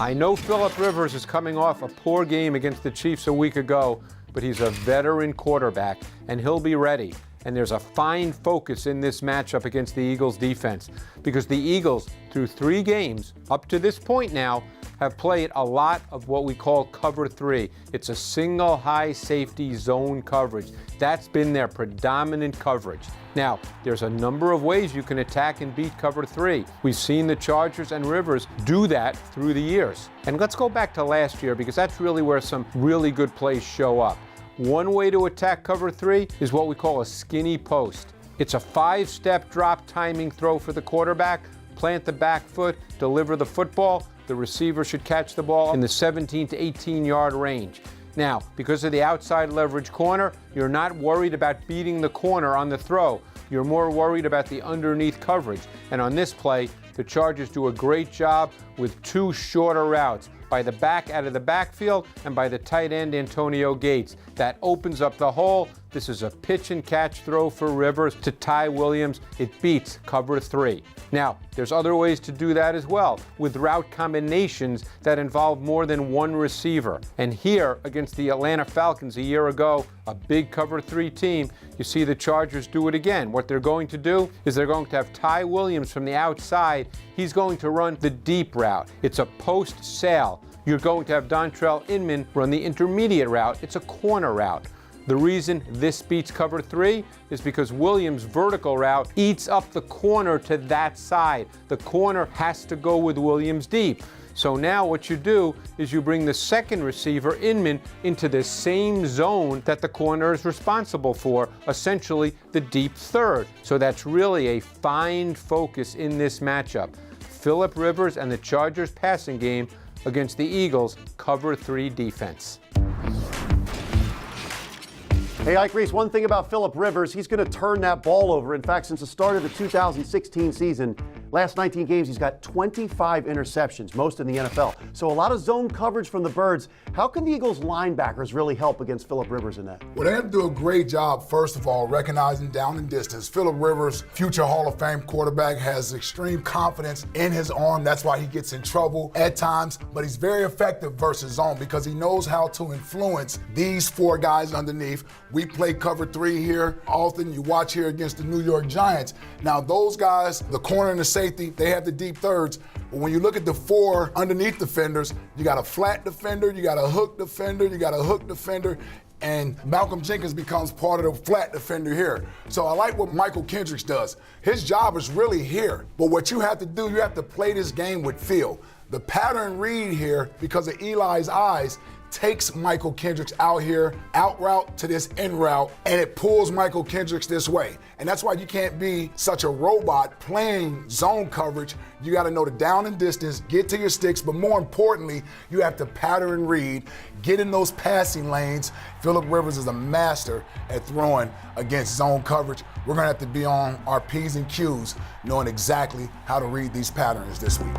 I know Phillip Rivers is coming off a poor game against the Chiefs a week ago, but he's a veteran quarterback, and he'll be ready. And there's a fine focus in this matchup against the Eagles' defense, because the Eagles, through 3 games, up to this point now, have played a lot of what we call cover 3. It's a single high safety zone coverage. That's been their predominant coverage. Now, there's a number of ways you can attack and beat cover 3. We've seen the Chargers and Rivers do that through the years. And let's go back to last year, because that's really where some really good plays show up. One way to attack cover 3 is what we call a skinny post. It's a 5-step drop timing throw for the quarterback. Plant the back foot, deliver the football. The receiver should catch the ball in the 17 to 18-yard range. Now, because of the outside leverage corner, you're not worried about beating the corner on the throw. You're more worried about the underneath coverage. And on this play, the Chargers do a great job with 2 shorter routes, by the back out of the backfield and by the tight end Antonio Gates. That opens up the hole. This is a pitch and catch throw for Rivers to Ty Williams. It beats cover 3. Now, there's other ways to do that as well, with route combinations that involve more than one receiver. And here, against the Atlanta Falcons a year ago, a big cover 3 team, you see the Chargers do it again. What they're going to do is they're going to have Ty Williams from the outside. He's going to run the deep route. It's a post sail. You're going to have Dontrell Inman run the intermediate route. It's a corner route. The reason this beats cover 3 is because Williams' vertical route eats up the corner to that side. The corner has to go with Williams deep. So now what you do is you bring the second receiver, Inman, into the same zone that the corner is responsible for, essentially the deep third. So that's really a fine focus in this matchup. Phillip Rivers and the Chargers passing game against the Eagles' cover 3 defense. Hey, Ike Reese, one thing about Phillip Rivers, he's going to turn that ball over. In fact, since the start of the 2016 season, last 19 games, he's got 25 interceptions, most in the NFL. So a lot of zone coverage from the Birds. How can the Eagles linebackers really help against Phillip Rivers in that? Well, they have to do a great job, first of all, recognizing down and distance. Phillip Rivers, future Hall of Fame quarterback, has extreme confidence in his arm. That's why he gets in trouble at times, but he's very effective versus zone because he knows how to influence these 4 guys underneath. We play cover 3 here often. You watch here against the New York Giants. Now, those guys, the corner and the safety, they have the deep thirds. But when you look at the 4 underneath defenders, you got a flat defender, you got a hook defender, you got a hook defender, and Malcolm Jenkins becomes part of the flat defender here. So I like what Michael Kendricks does. His job is really here. But what you have to do, you have to play this game with feel. The pattern read here, because of Eli's eyes, takes Michael Kendricks out here, out route to this in route, and it pulls Michael Kendricks this way. And that's why you can't be such a robot playing zone coverage. You got to know the down and distance, get to your sticks, but more importantly, you have to pattern read, get in those passing lanes. Phillip Rivers is a master at throwing against zone coverage. We're going to have to be on our P's and Q's, knowing exactly how to read these patterns this week.